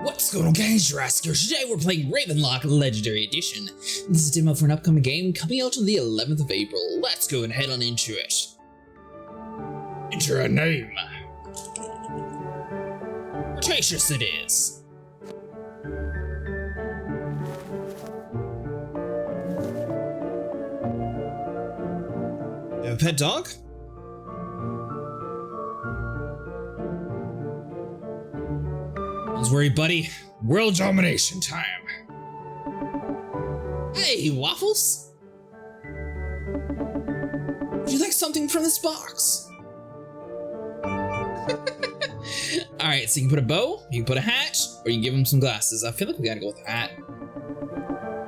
What's going on, guys? Jurassic here. Today we're playing Ravenlok Legendary Edition. This is a demo for an upcoming game coming out on the 11th of April. Let's go and head on into it. Enter a name. Cretaceous it is. You have a pet dog? Don't worry, buddy. World domination time. Hey, Waffles! Would you like something from this box? Alright, so you can put a bow, you can put a hat, or you can give him some glasses. I feel like we gotta go with the hat.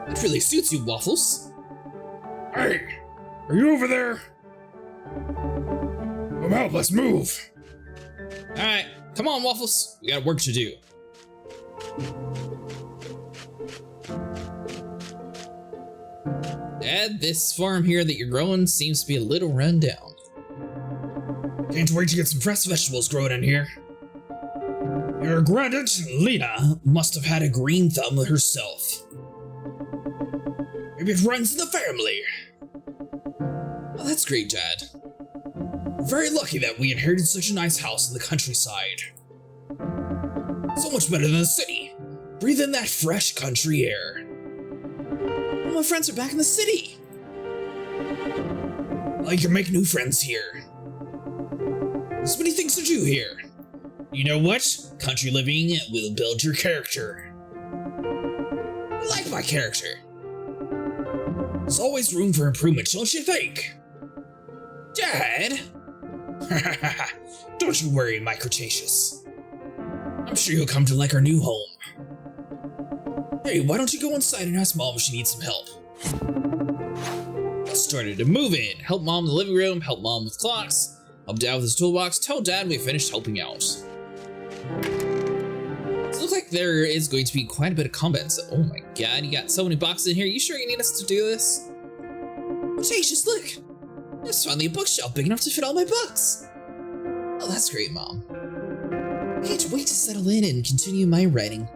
That really suits you, Waffles. Hey, are you over there? Come out, let's move. Alright, come on, Waffles. We got work to do. Dad, this farm here that you're growing seems to be a little run down. Can't wait to get some fresh vegetables growing in here. Your granddaughter, Lena, must have had a green thumb herself. Maybe it runs in the family. Well, that's great, Dad. We're very lucky that we inherited such a nice house in the countryside. So much better than the city. Breathe in that fresh country air. All my friends are back in the city. Well, you can make new friends here. There's many things to do here. You know what? Country living will build your character. I like my character. There's always room for improvement, don't you think? Dad? Don't you worry, my Cretaceous. I'm sure you'll come to like our new home. Hey, why don't you go inside and ask Mom if she needs some help? Let's start to move in. Help Mom in the living room, help Mom with clocks, help Dad with his toolbox, tell Dad we finished helping out. It looks like there is going to be quite a bit of combat. So, oh my god, you got so many boxes in here. You sure you need us to do this? Cretaceous, look! There's finally a bookshelf big enough to fit all my books. Oh, that's great, Mom. I can't wait to settle in and continue my writing.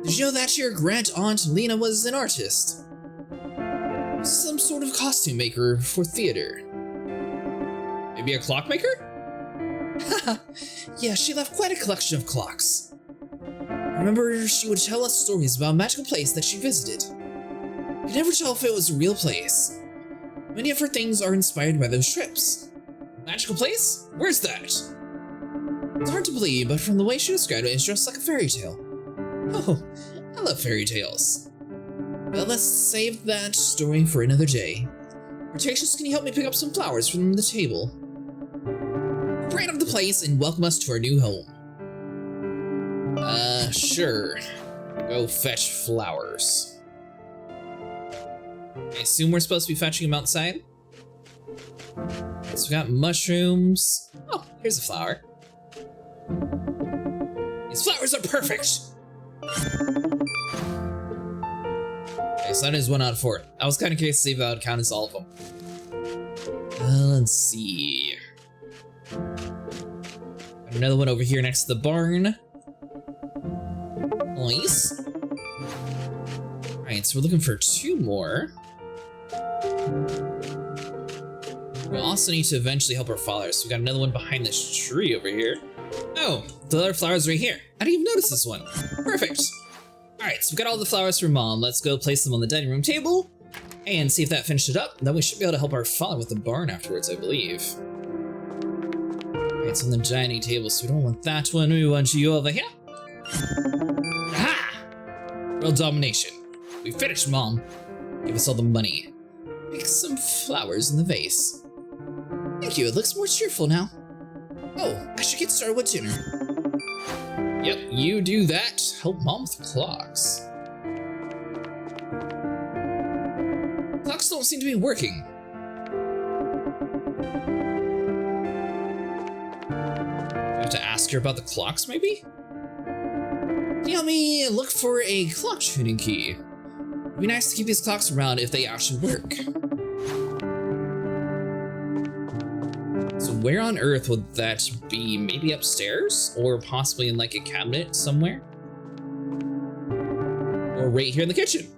Did you know that your grand-aunt Lena was an artist? Some sort of costume maker for theater. Maybe a clockmaker? Haha, yeah, she left quite a collection of clocks. I remember she would tell us stories about a magical place that she visited. I could never tell if it was a real place. Many of her things are inspired by those trips. Magical place? Where's that? It's hard to believe, but from the way she described it, it's just like a fairy tale. Oh, I love fairy tales. Well, let's save that story for another day. Cretaceous, can you help me pick up some flowers from the table? Brighten up the place and welcome us to our new home. Sure. Go fetch flowers. I assume we're supposed to be fetching them outside? So we got mushrooms. Oh, here's a flower. These flowers are perfect! Okay, so that is 1 out of 4. I was kind of curious to see if that would count as all of them. Let's see. Got another one over here next to the barn. Nice. Alright, so we're looking for 2 more. We also need to eventually help our father, so we got another one behind this tree over here. Oh, the other flowers right here. I didn't even notice this one. Perfect. Alright, so we've got all the flowers for Mom. Let's go place them on the dining room table and see if that finished it up. Then we should be able to help our father with the barn afterwards, I believe. Alright, it's on the dining table, so we don't want that one. We want you over here. Aha! World domination. We finished, Mom. Give us all the money. Pick some flowers in the vase. Thank you, it looks more cheerful now. Oh, I should get started with dinner. Yep, you do that. Help Mom with clocks. Clocks don't seem to be working. I have to ask her about the clocks, maybe? Can you help me look for a clock tuning key? It'd be nice to keep these clocks around if they actually work. So where on earth would that be? Maybe upstairs? Or possibly in like a cabinet somewhere? Or right here in the kitchen.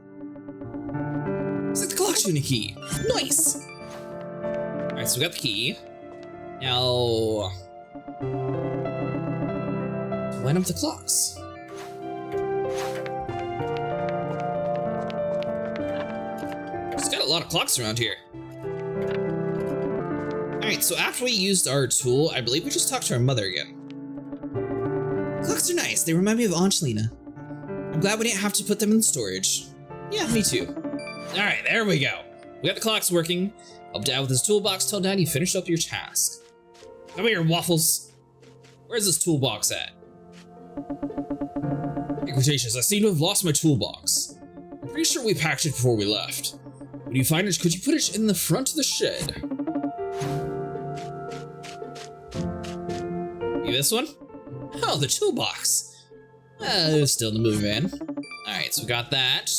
Set the clock tuning key. Nice. All right, so we got the key. Now, line up the clocks. Just got a lot of clocks around here. All right, so after we used our tool, I believe we just talked to our mother again. Clocks are nice. They remind me of Aunt Lena. I'm glad we didn't have to put them in storage. Yeah, me too. All right, there we go. We got the clocks working. Help Dad with his toolbox. Tell Dad you finished up your task. Come here, Waffles. Where's this toolbox at? Hey, Cretaceous, I seem to have lost my toolbox. I'm pretty sure we packed it before we left. When you find it, could you put it in the front of the shed? You this one? Oh, the toolbox. It was still in the movie, man. All right, so we got that.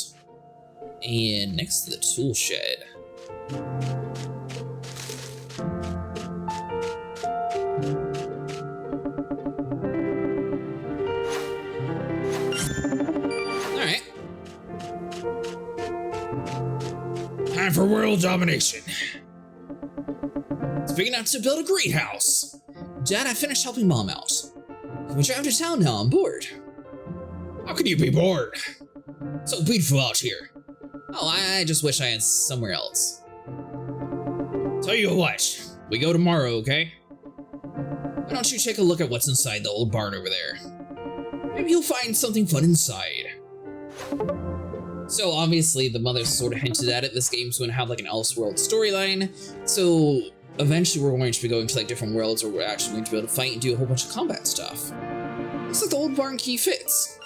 And next to the tool shed. All right. Time for world domination. It's big enough to build a greenhouse. Dad, I finished helping Mom out. Can we drive to town now? I'm bored. How can you be bored? So beautiful out here. Oh, I just wish I had somewhere else. Tell you what, we go tomorrow, okay? Why don't you take a look at what's inside the old barn over there? Maybe you'll find something fun inside. So obviously the mother sort of hinted at it. This game's going to have like an Elseworld storyline. So eventually we're going to be going to like different worlds where we're actually going to be able to fight and do a whole bunch of combat stuff. Looks like the old barn key fits.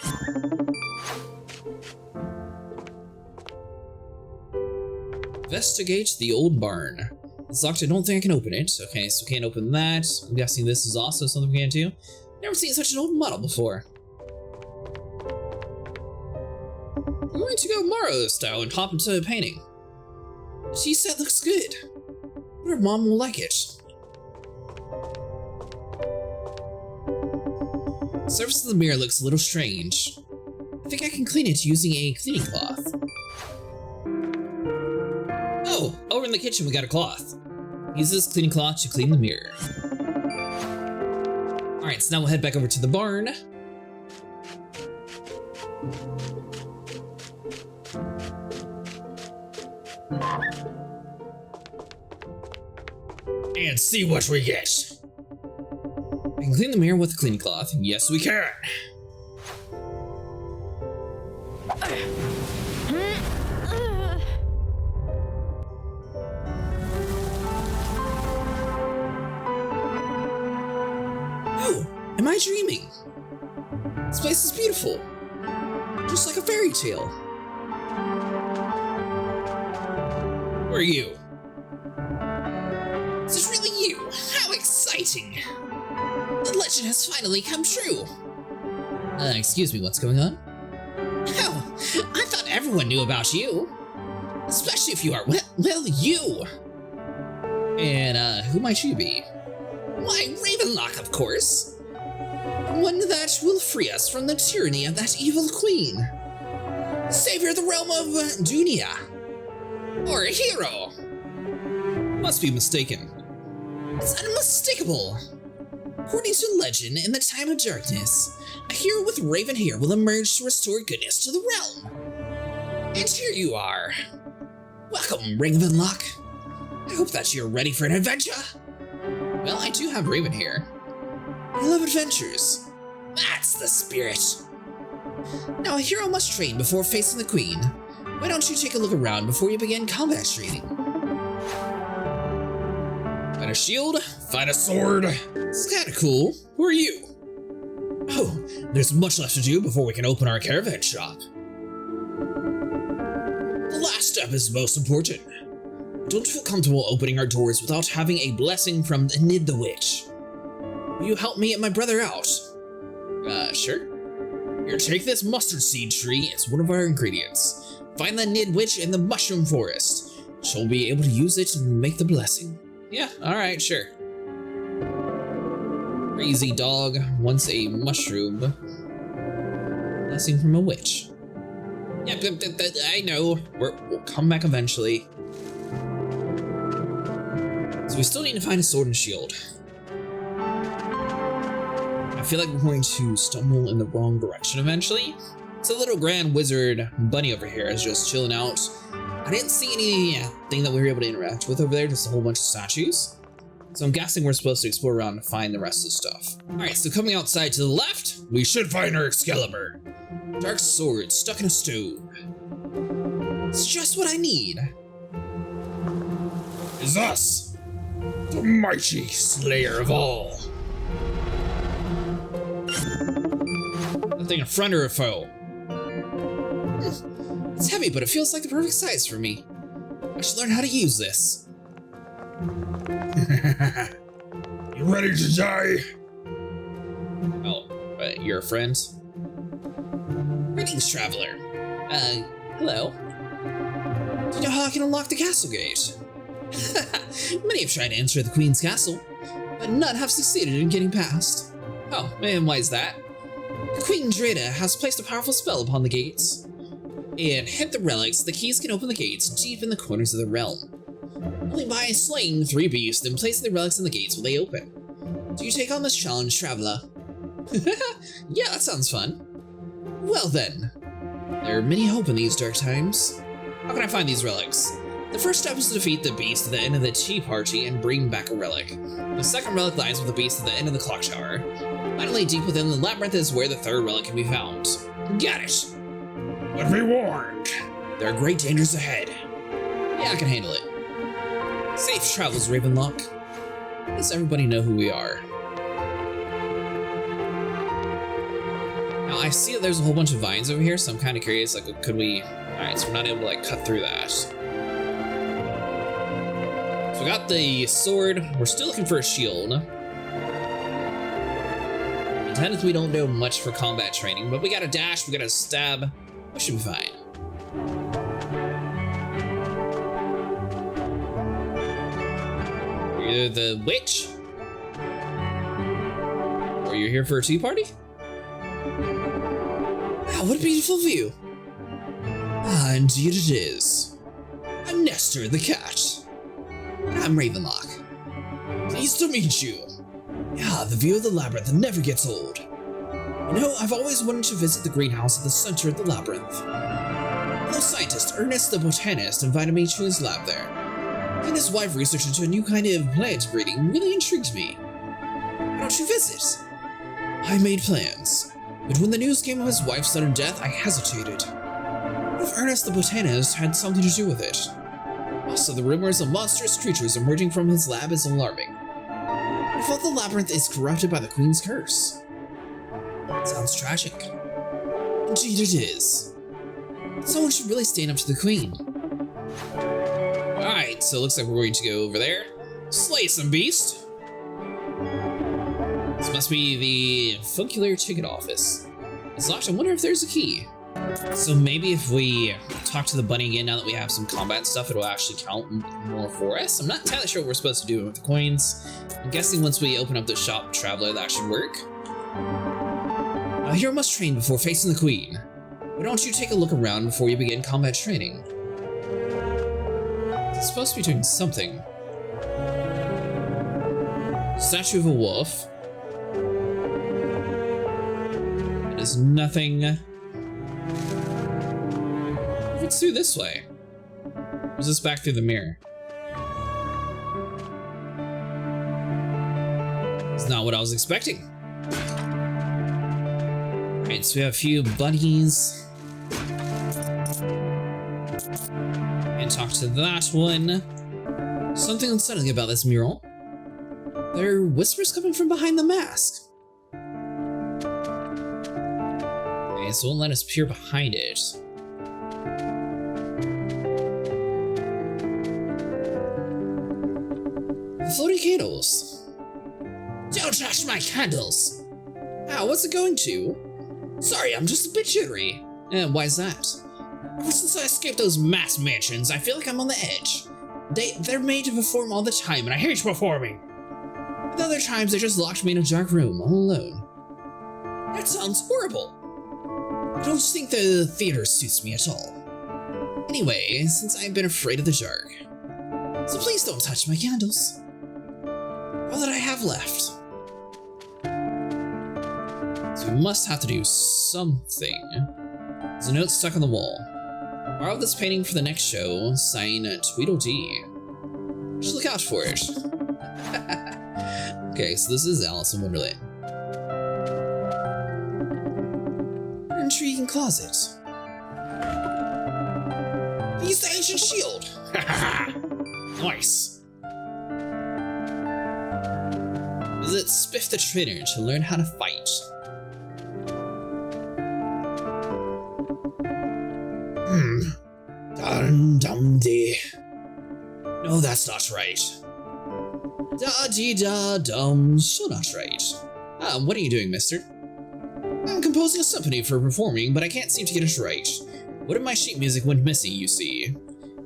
Investigate the old barn. It's locked. I don't think I can open it. Okay, so we can't open that. I'm guessing this is also something we can't do. Never seen such an old model before. I'm going to go Mario style and hop into a painting. She said it looks good. I wonder if Mom will like it. The surface of the mirror looks a little strange. I think I can clean it using a cleaning cloth. Oh, over in the kitchen we got a cloth. Use this cleaning cloth to clean the mirror. Alright, so now we'll head back over to the barn. And see what we get. We can clean the mirror with a cleaning cloth. Yes, we can. Oh, am I dreaming? This place is beautiful. Just like a fairy tale. Who are you? Is this really you? How exciting! The legend has finally come true. Excuse me, what's going on? Oh, I thought everyone knew about you. Especially if you are, well, you. And, who might you be? Why, Ravenlok, of course. One that will free us from the tyranny of that evil queen. Savior of the realm of Dunia. Or a hero. Must be mistaken. It's unmistakable. According to legend, in the time of darkness, a hero with raven hair will emerge to restore goodness to the realm. And here you are. Welcome, Ravenlok. I hope that you're ready for an adventure. Well, I do have raven hair. I love adventures. That's the spirit. Now, a hero must train before facing the queen. Why don't you take a look around before you begin combat training? Find a shield, find a sword. This is kinda cool. Who are you? Oh, there's much left to do before we can open our caravan shop. The last step is most important. I don't feel comfortable opening our doors without having a blessing from Nid the Witch. Will you help me and my brother out? Sure. Here, take this mustard seed tree. It's one of our ingredients. Find the Nid Witch in the mushroom forest. She'll be able to use it and make the blessing. Yeah, alright, sure. Crazy dog wants a mushroom. Blessing from a witch. Yeah, I know. We'll come back eventually. So we still need to find a sword and shield. I feel like we're going to stumble in the wrong direction eventually. So the little grand wizard bunny over here is just chilling out. I didn't see anything that we were able to interact with over there, just a whole bunch of statues. So I'm guessing we're supposed to explore around to find the rest of the stuff. Alright, so coming outside to the left, we should find our Excalibur. Dark sword stuck in a stone. It's just what I need. Is us, the mighty slayer of all. That thing a friend or a foe? It's heavy, but it feels like the perfect size for me. I should learn how to use this. You ready to die? Oh, but you're a friend? Greetings, traveler. Hello. Do you know how I can unlock the castle gate? Many have tried to enter the Queen's castle, but none have succeeded in getting past. Oh, and why is that? Queen Dreda has placed a powerful spell upon the gates. And hit the relics, the keys can open the gates deep in the corners of the realm. Only by slaying 3 beasts and placing the relics in the gates will they open. Do you take on this challenge, traveler? Yeah, that sounds fun. Well then, there are many hope in these dark times. How can I find these relics? The first step is to defeat the beast at the end of the tea party and bring back a relic. The second relic lies with the beast at the end of the clock tower. Finally, deep within the labyrinth is where the third relic can be found. Got it! But be warned, there are great dangers ahead. Yeah, I can handle it. Safe travels, Ravenlok. Does everybody know who we are? Now, I see that there's a whole bunch of vines over here, so I'm kind of curious, like, could we... Alright, so we're not able to, like, cut through that. So we got the sword. We're still looking for a shield. And technically, we don't know much for combat training, but we got a dash, we got a stab. We should be fine. You're the witch? Or you're here for a tea party? Wow, what a beautiful view. Ah, indeed it is. I'm Nestor the cat. I'm Ravenlok. Pleased to meet you. Yeah, the view of the labyrinth never gets old. You know, I've always wanted to visit the greenhouse at the center of the labyrinth. The scientist, Ernest the botanist, invited me to his lab there. He and his wife researched into a new kind of plant breeding really intrigued me. Why don't you visit? I made plans, but when the news came of his wife's sudden death, I hesitated. What if Ernest the botanist had something to do with it? Also, the rumors of monstrous creatures emerging from his lab is alarming. I felt the labyrinth is corrupted by the Queen's curse. Sounds tragic. Indeed it is. Someone should really stand up to the Queen. Alright, so it looks like we're going to go over there. Slay some beast. This must be the folklore ticket office. It's locked. I wonder if there's a key. So maybe if we talk to the bunny again, now that we have some combat stuff, it'll actually count more for us. I'm not entirely sure what we're supposed to do with the coins. I'm guessing once we open up the shop traveler, that should work. A hero must train before facing the Queen. Why don't you take a look around before you begin combat training? It's supposed to be doing something. Statue of a wolf. It is nothing. If it's through this way. Or is this back through the mirror? It's not what I was expecting. Alright, so we have a few bunnies. And talk to that one. Something unsettling about this mural. There are whispers coming from behind the mask. Okay, so it won't let us peer behind it. Floating candles. Don't touch my candles! Ow, what's it going to? Sorry, I'm just a bit jittery. Why is that? Ever since I escaped those mass mansions, I feel like I'm on the edge. They're made to perform all the time, and I hate performing. But other times, they just locked me in a dark room, all alone. That sounds horrible. I don't think the theater suits me at all. Anyway, since I've been afraid of the dark, so please don't touch my candles. All that I have left. So we must have to do something. There's a note stuck on the wall. Borrow this painting for the next show, sign Tweedledee. Just look out for it. Okay, so this is Alice in Wonderland. An intriguing closet. Use the ancient shield! Nice! Visit Spiff the Trainer to learn how to fight. Dum-dum-dee. No, that's not right. Da-dee-da-dum, still not right. What are you doing, mister? I'm composing a symphony for performing, but I can't seem to get it right. What if my sheet music went missing, you see?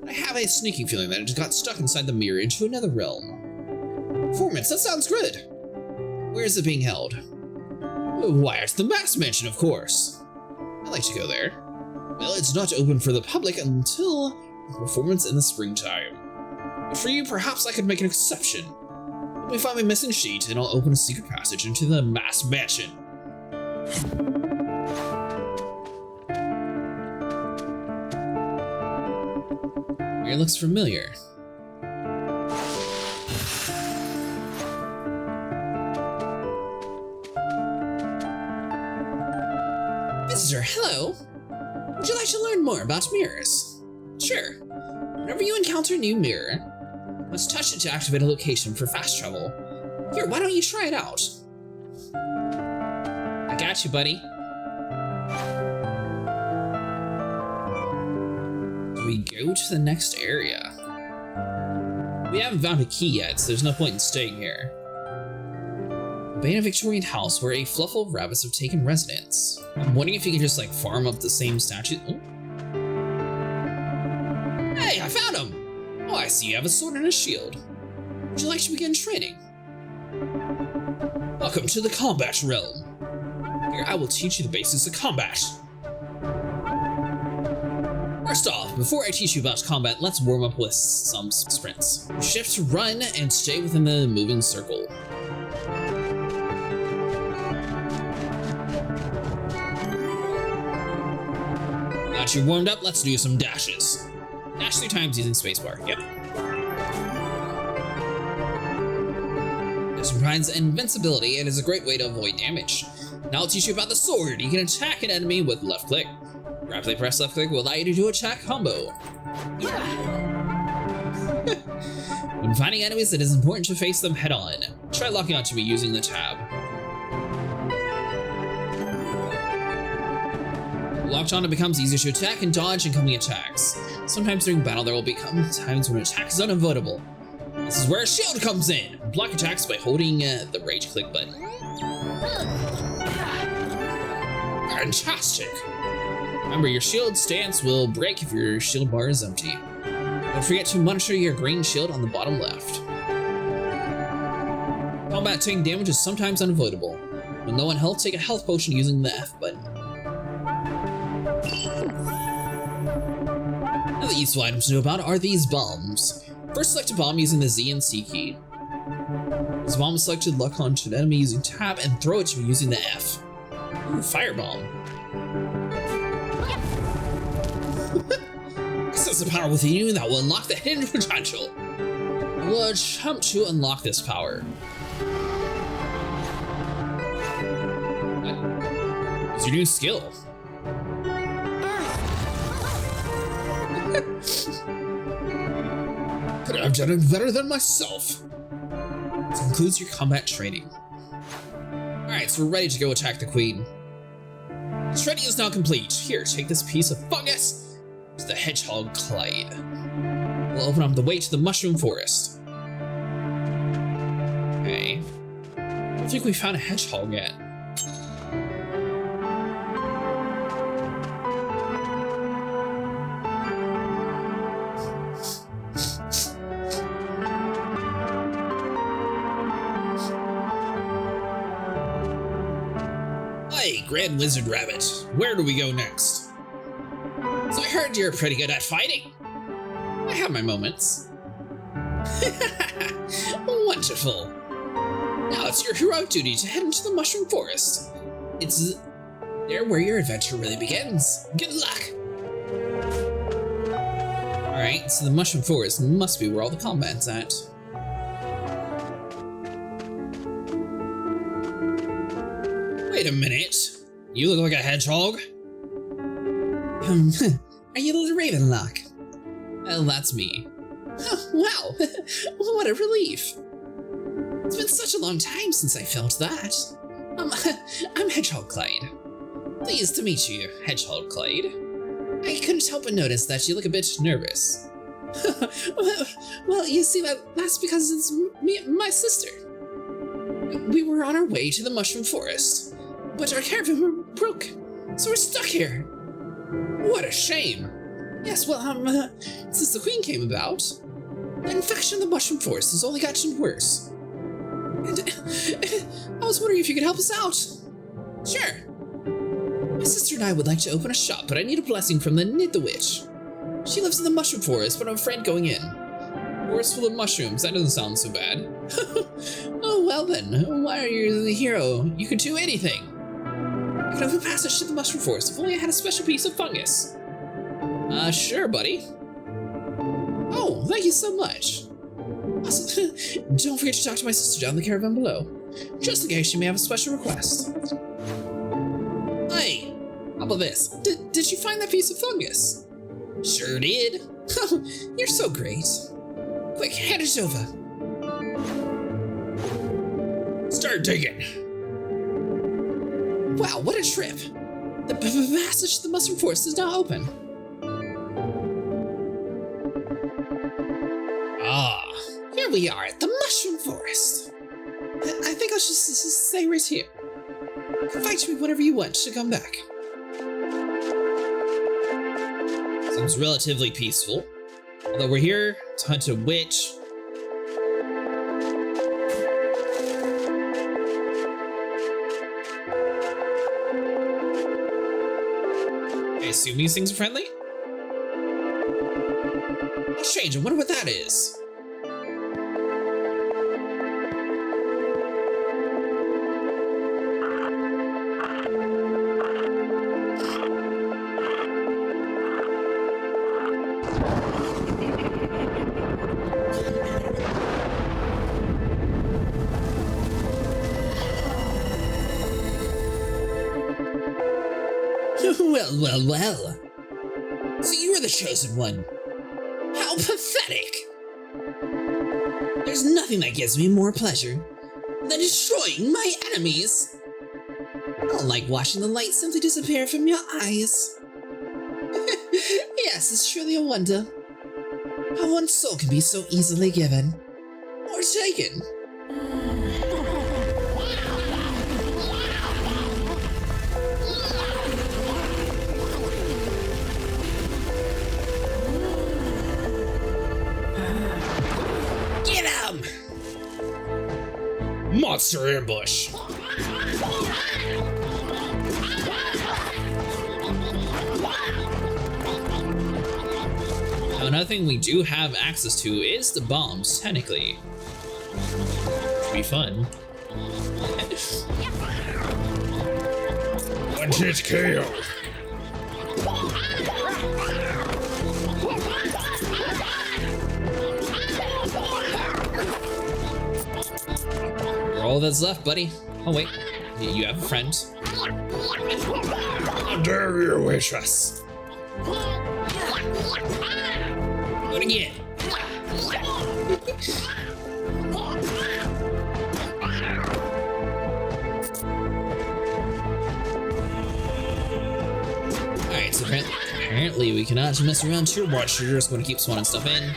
I have a sneaking feeling that it just got stuck inside the mirror into another realm. Performance, that sounds good. Where is it being held? Why, it's the Mass Mansion, of course. I'd like to go there. Well, it's not open for the public until the performance in the springtime. But for you, perhaps I could make an exception. Let me find my missing sheet and I'll open a secret passage into the Mass Mansion. It looks familiar. Visitor, hello. Would you like to learn more about mirrors? Sure. Whenever you encounter a new mirror, you must touch it to activate a location for fast travel. Here, why don't you try it out? I got you, buddy. We go to the next area. We haven't found a key yet, so there's no point in staying here. Abandoned Victorian house where a fluffle of rabbits have taken residence. I'm wondering if you can just like farm up the same statue. Oh. Hey, I found him! Oh, I see you have a sword and a shield. Would you like to begin training? Welcome to the combat realm. Here, I will teach you the basics of combat. First off, before I teach you about combat, let's warm up with some sprints. Shift to run and stay within the moving circle. Now that you're warmed up, let's do some dashes. Dash 3 times using spacebar, yep. This provides invincibility and is a great way to avoid damage. Now I'll teach you about the sword. You can attack an enemy with left click. Rapidly press left click will allow you to do attack combo. When fighting enemies, it is important to face them head on. Try locking onto me using the tab. Locked on, it becomes easier to attack and dodge incoming attacks. Sometimes during battle, there will become times when an attack is unavoidable. This is where a shield comes in. Block attacks by holding the rage click button. Fantastic! Remember, your shield stance will break if your shield bar is empty. Don't forget to monitor your green shield on the bottom left. Combat taking damage is sometimes unavoidable. When low on health, take a health potion using the F button. Another useful item to know about are these bombs. First, select a bomb using the Z and C key. This bomb is selected, lock onto an enemy using tab, and throw it to me using the F. Ooh, firebomb. This is the power within you that will unlock the hidden potential. I will attempt to unlock this power. What? It's your new skill. Could have done it better than myself. This concludes your combat training. Alright, so we're ready to go attack the queen. Training is now complete. Here, take this piece of fungus to the hedgehog Clyde. We'll open up the way to the mushroom forest. Okay. I don't think we found a hedgehog yet. Alright, Grand Lizard Rabbit, where do we go next? So I heard you're pretty good at fighting. I have my moments. Wonderful. Now it's your heroic duty to head into the Mushroom Forest. It's there where your adventure really begins. Good luck! Alright, so the Mushroom Forest must be where all the combat's at. Wait a minute. You look like a hedgehog. Are you little Ravenlok? Well, that's me. Oh, wow, what a relief. It's been such a long time since I felt that. I'm Hedgehog Clyde. Pleased to meet you, Hedgehog Clyde. I couldn't help but notice that you look a bit nervous. Well, you see, that's because it's me and my sister. We were on our way to the Mushroom Forest, but our caravan broke, so we're stuck here. What a shame. Yes, well, since the Queen came about, the infection in the Mushroom Forest has only gotten worse. And I was wondering if you could help us out. Sure. My sister and I would like to open a shop, but I need a blessing from the Nid the Witch. She lives in the Mushroom Forest, but I'm afraid going in. Forest full of mushrooms, that doesn't sound so bad. Oh, well then, why are you the hero? You can do anything. I could have a passage to the Mushroom Forest if only I had a special piece of fungus. Sure, buddy. Oh, thank you so much. Also, don't forget to talk to my sister down in the caravan below, just in case she may have a special request. Hey, how about this? Did you find that piece of fungus? Sure did. Oh, you're so great. Quick, hand it over. Start digging. Wow, what a trip. The passage to the Mushroom Forest is now open. Ah, here we are at the Mushroom Forest. I think I'll just stay right here. Invite me whenever you want to come back. Seems relatively peaceful. Although we're here to hunt a witch. I assume these things are friendly? Oh, strange, I wonder what that is. Well. So you were the chosen one. How pathetic. There's nothing that gives me more pleasure than destroying my enemies. I don't like watching the light simply disappear from your eyes. Yes, it's truly a wonder how one soul can be so easily given or taken. Monster ambush. Now, another thing we do have access to is the bombs, technically. Should be fun. One hit KO. All that's left, buddy. Oh wait, you have a friend. How dare you wish us? Do it again. Alright, so apparently we cannot mess around too much. You're just going to keep spawning stuff in.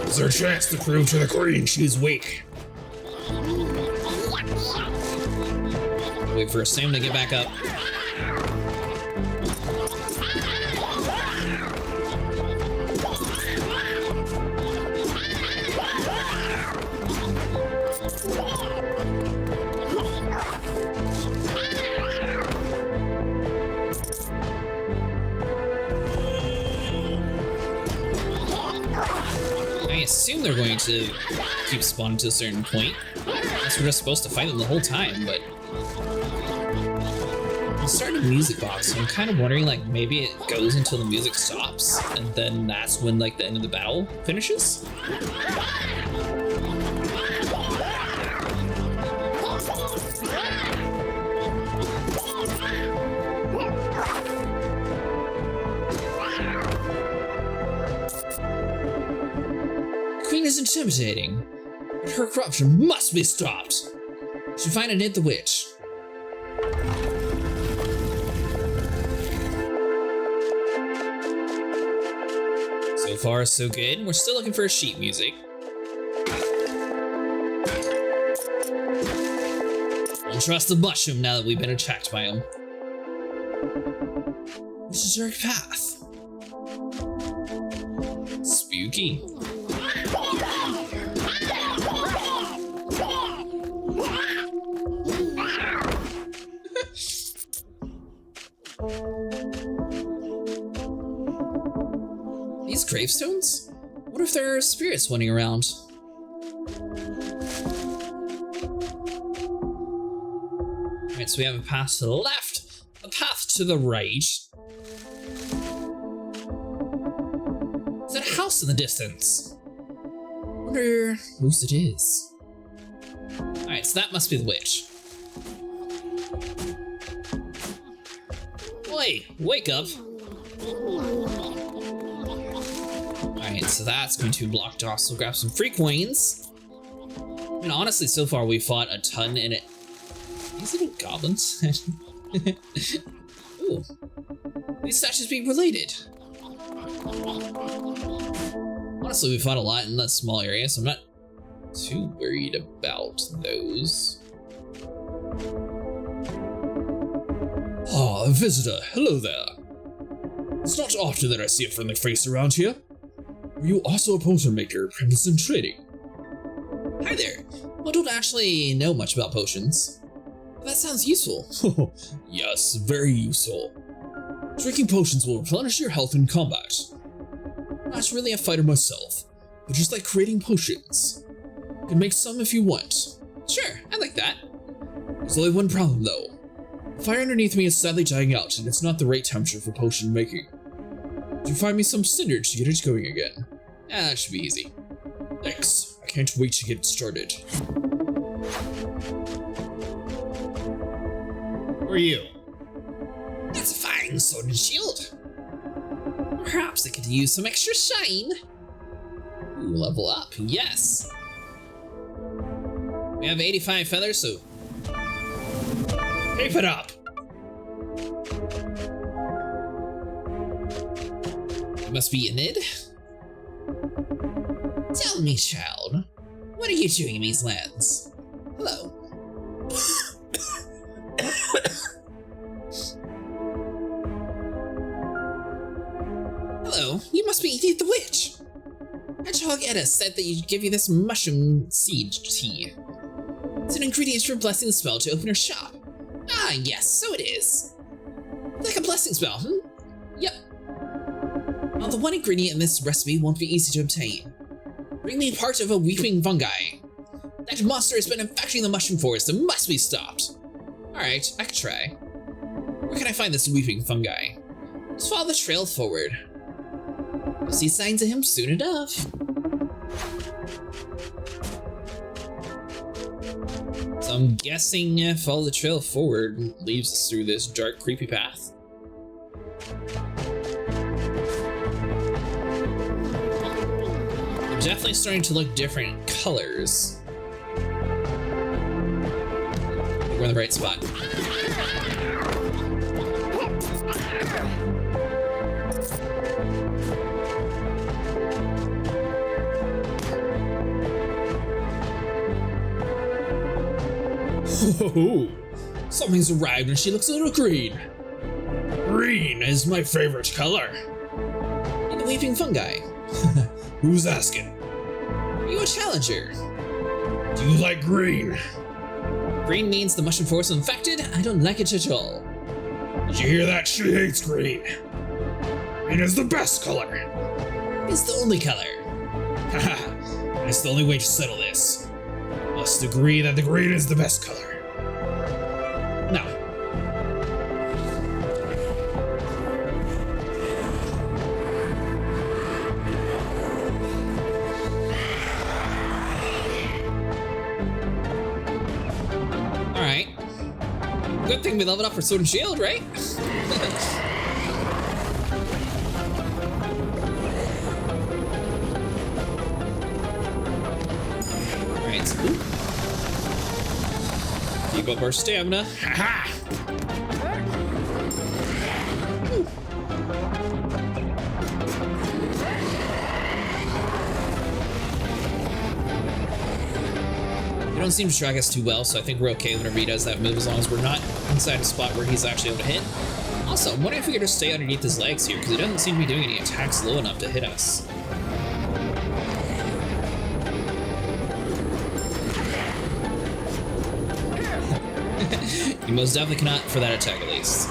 It's our chance to prove to the Queen she's weak. Wait for Sam to get back up. assume they're going to keep spawning to a certain point. Unless we're just supposed to fight them the whole time, but... I'm starting a music box, so I'm kind of wondering, like, maybe it goes until the music stops, and then that's when, like, the end of the battle finishes? The Queen is intimidating, but her corruption must be stopped. She find and hit the witch. So far, so good. We're still looking for sheet music. We'll trust the mushroom now that we've been attacked by him. This is our path. Spooky. These gravestones? What if there are spirits wandering around? Alright, so we have a path to the left, a path to the right. Is that a house in the distance? I wonder whose it is. Alright, so that must be the witch. Oi, wake up! Alright, so that's going to be blocked off, so we'll grab some free coins. I mean, honestly, so far we've fought a ton in it. These little goblins? Ooh. These statues being related. Honestly, we fought a lot in that small area, so I'm not too worried about those. Ah, a visitor. Hello there. It's not often that I see a friendly face around here. Are you also a potion maker, apprentice in trading? Hi there. Well, I don't actually know much about potions. But that sounds useful. Yes, very useful. Drinking potions will replenish your health in combat. I'm not really a fighter myself, but just like creating potions. You can make some if you want. Sure, I like that. There's only one problem though. The fire underneath me is sadly dying out, and it's not the right temperature for potion making. Could you find me some cinders to get it going again? That should be easy. Thanks. I can't wait to get started. Who are you? That's a fine sword and shield. Perhaps it could use some extra shine. Ooh, level up, yes. We have 85 feathers, so keep it up. You must be Enid. Tell me, child, what are you doing in these lands? Hello. Hello, you must be Enid the Witch. Hedgehog Edda said that you'd give you this mushroom seed tea. It's an ingredient for a blessing spell to open her shop. Ah, yes, so it is. Like a blessing spell, Yep. Well, the one ingredient in this recipe won't be easy to obtain. Bring me part of a weeping fungi. That monster has been infecting the mushroom forest and must be stopped. Alright, I can try. Where can I find this weeping fungi? Just follow the trail forward. You'll see signs of him soon enough. So I'm guessing follow the trail forward leads us through this dark, creepy path. They're definitely starting to look different colors. We're in the right spot. Oh, something's arrived and she looks a little green. Green is my favorite color. The weeping fungi. Who's asking? Are you a challenger? Do you like green? Green means the mushroom forest is infected. I don't like it at all. Did you hear that? She hates green. Green is the best color. It's the only color. Haha, that's the only way to settle this. Must agree that the green is the best color. Now, Alright. Good thing we leveled up for Sword and Shield, right? Alright, so keep up our stamina. haha! He don't seem to track us too well, so I think we're okay whenever he does that move, as long as we're not inside a spot where he's actually able to hit. Also, I'm wondering if we could just stay underneath his legs here, because he doesn't seem to be doing any attacks low enough to hit us. You most definitely cannot for that attack, at least.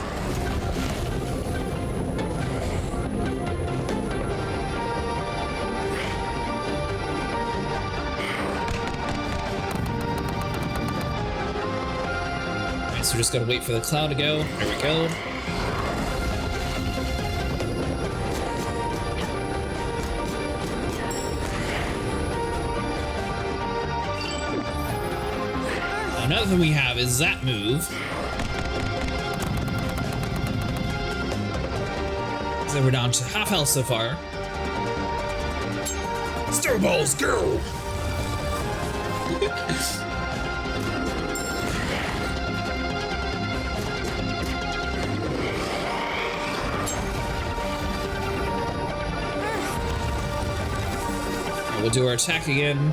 Alright, so we just gotta wait for the cloud to go. There we go. Another thing we have is that move. So we're down to half health so far. Snowballs, go! We'll do our attack again.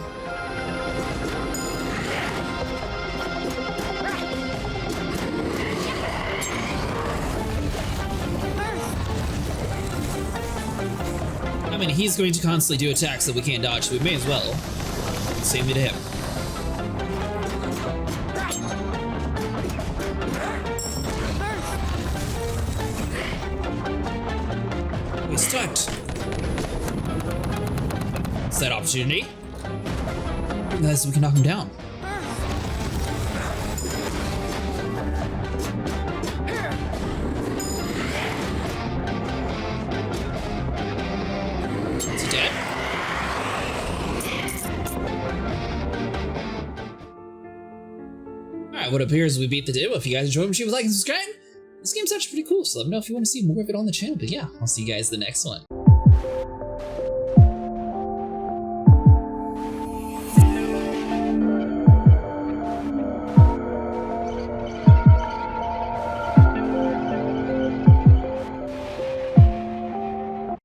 I mean, he's going to constantly do attacks that we can't dodge, so we may as well. Same to him. He's stuck. It's that opportunity. Guys, we can knock him down. Is he dead? Alright, what appears we beat the demo. If you guys enjoyed, make sure you like and subscribe. This game's actually pretty cool, so let me know if you want to see more of it on the channel. But yeah, I'll see you guys in the next one.